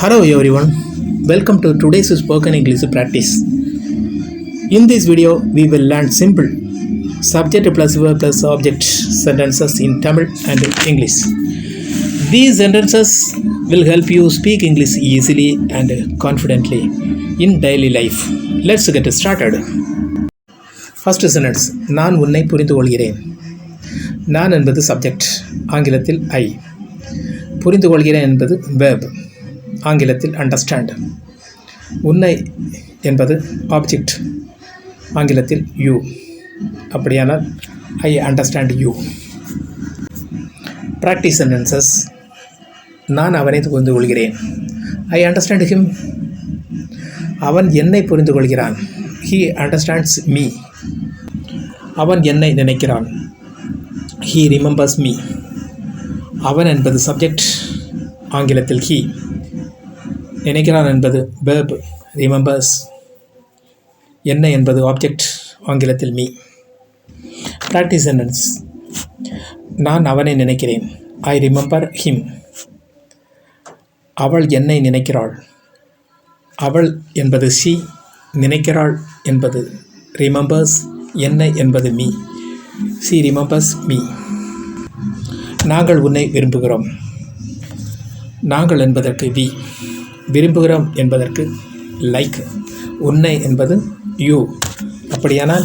Hello everyone, welcome to today's spoken English practice. In this video, we will learn simple subject plus verb plus object sentences in Tamil and English. These sentences will help you speak English easily and confidently in daily life. Let's get started. First sentence, நான் உன்னை புரிந்து கொள்கிறேன். நான் என்பது subject, ஆங்கிலத்தில் I. புரிந்து கொள்கிறேன் என்பது verb, ஆங்கிலத்தில் understand. உன்னை என்பது ஆப்ஜெக்ட், ஆங்கிலத்தில் you. அப்படியானால் I understand you. Practice sentences. நான் அவனை புரிந்து கொள்கிறேன். I understand him. அவன் என்னை புரிந்து கொள்கிறான். He understands me. அவன் என்னை நினைக்கிறான். He remembers me. அவன் என்பது சப்ஜெக்ட், ஆங்கிலத்தில் he. நினைக்கிறான் என்பது verb, remembers. என்னை என்பது ஆப்ஜெக்ட், ஆங்கிலத்தில் me. Practice sentence. நான் அவனை நினைக்கிறேன். I remember him. அவள் என்னை நினைக்கிறாள். அவள் என்பது she, நினைக்கிறாள் என்பது remembers, என்னை என்பது me. She remembers me. நாங்கள் உன்னை விரும்புகிறோம். நாங்கள் என்பதற்கு we, விரும்புகிறோம் என்பதற்கு like, உன்னை என்பது you. அப்படியானால்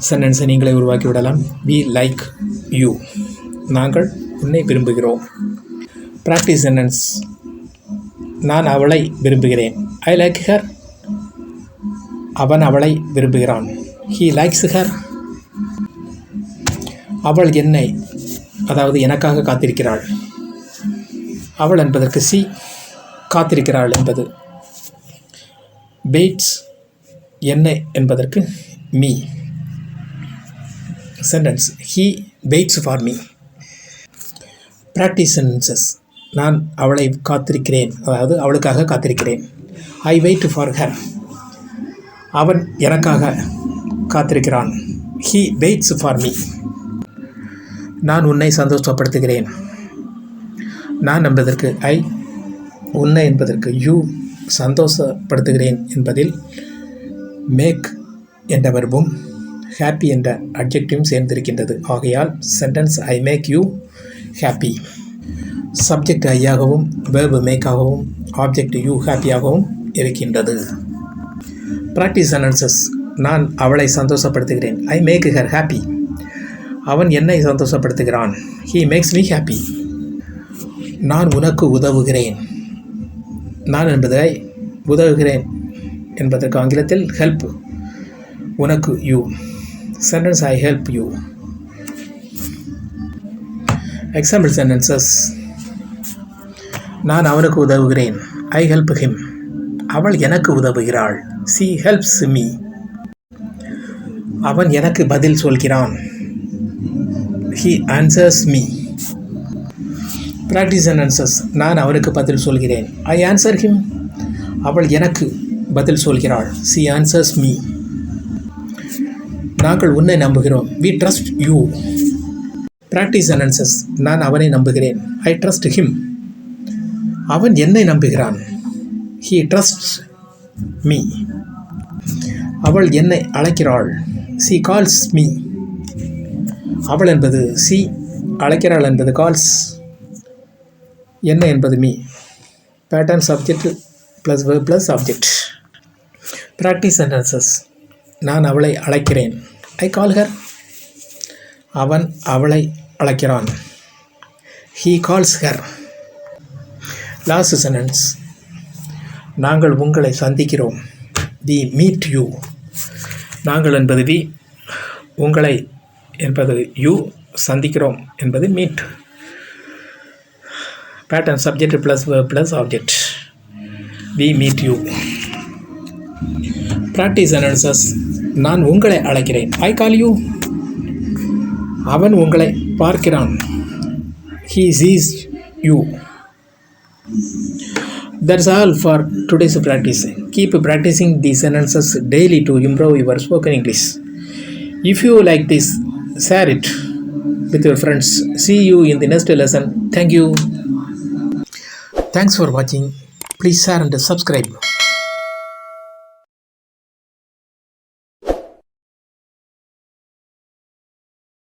சென்டென்ஸை நீங்களே உருவாக்கி விடலாம். we like you. நாங்கள் உன்னை விரும்புகிறோம். Practice sentence. நான் அவளை விரும்புகிறேன். I like her. அவன் அவளை விரும்புகிறான். He likes her. அவள் என்னை, அதாவது எனக்காக காத்திருக்கிறாள். அவள் என்பதற்கு she, காத்திருக்கிறாள் என்பது waits, என்னை என்பதற்கு me. Sentence. He waits for me. Practice sentences. நான் அவளை காத்திருக்கிறேன், அதாவது அவளுக்காக காத்திருக்கிறேன். I wait for her. அவன் எனக்காக காத்திருக்கிறான். He waits for me. நான் உன்னை சந்தோஷப்படுத்துகிறேன். நான் என்பதற்கு I, உன்னை என்பதற்கு you, சந்தோஷப்படுத்துகிறேன் என்பதில் மேக் என்ற வெர்பும் ஹாப்பி என்ற அட்ஜெக்டிவும் சேர்ந்திருக்கின்றது. ஆகையால் sentence I make you happy. Subject ஐயாகவும் வெர்பு மேக்காகவும் ஆப்ஜெக்ட் you ஹாப்பியாகவும் இருக்கின்றது. Practice sentences. நான் அவளை சந்தோஷப்படுத்துகிறேன். I make her happy. அவன் என்னை சந்தோஷப்படுத்துகிறான். He makes me happy. நான் உனக்கு உதவுகிறேன். நான் என்பதை உதவுகிறேன் என்பதற்கு ஆங்கிலத்தில் help, உனக்கு you. Sentence I help you. Example sentences. நான் அவனுக்கு உதவுகிறேன். I help him. அவள் எனக்கு உதவுகிறாள். She helps me. அவன் எனக்கு பதில் சொல்கிறான். He answers me. Practice sentences. நான் அவனுக்கு பதில் சொல்கிறேன். I answer him. அவள் எனக்கு பதில் சொல்கிறாள். She answers me. நாங்கள் உன்னை நம்புகிறோம். We trust you. Practice sentences. நான் அவனை நம்புகிறேன். I trust him. அவன் என்னை நம்புகிறான். He trusts me. அவள் என்னை அழைக்கிறாள். She calls me. அவள் என்பது she, அழைக்கிறாள் என்பது calls, என்ன என்பது me. Pattern subject plus verb plus object. Practice sentences. நான் அவளை அழைக்கிறேன். I call her. அவன் அவளை அழைக்கிறான். He calls her. Last sentence. நாங்கள் உங்களை சந்திக்கிறோம். We meet you. நாங்கள் என்பது we, உங்களை என்பது you, சந்திக்கிறோம் என்பது meet. Pattern subject plus verb plus object. we meet you. Practice sentences. நான் உங்களை அழைக்கிறேன். I call you. அவன் உங்களை பார்க்கிறான். He sees you. That's all for today's practice. Keep practicing these sentences daily to improve your spoken English. If you like this, share it with your friends. See you in the next lesson. Thank you. Thanks for watching. Please share and subscribe.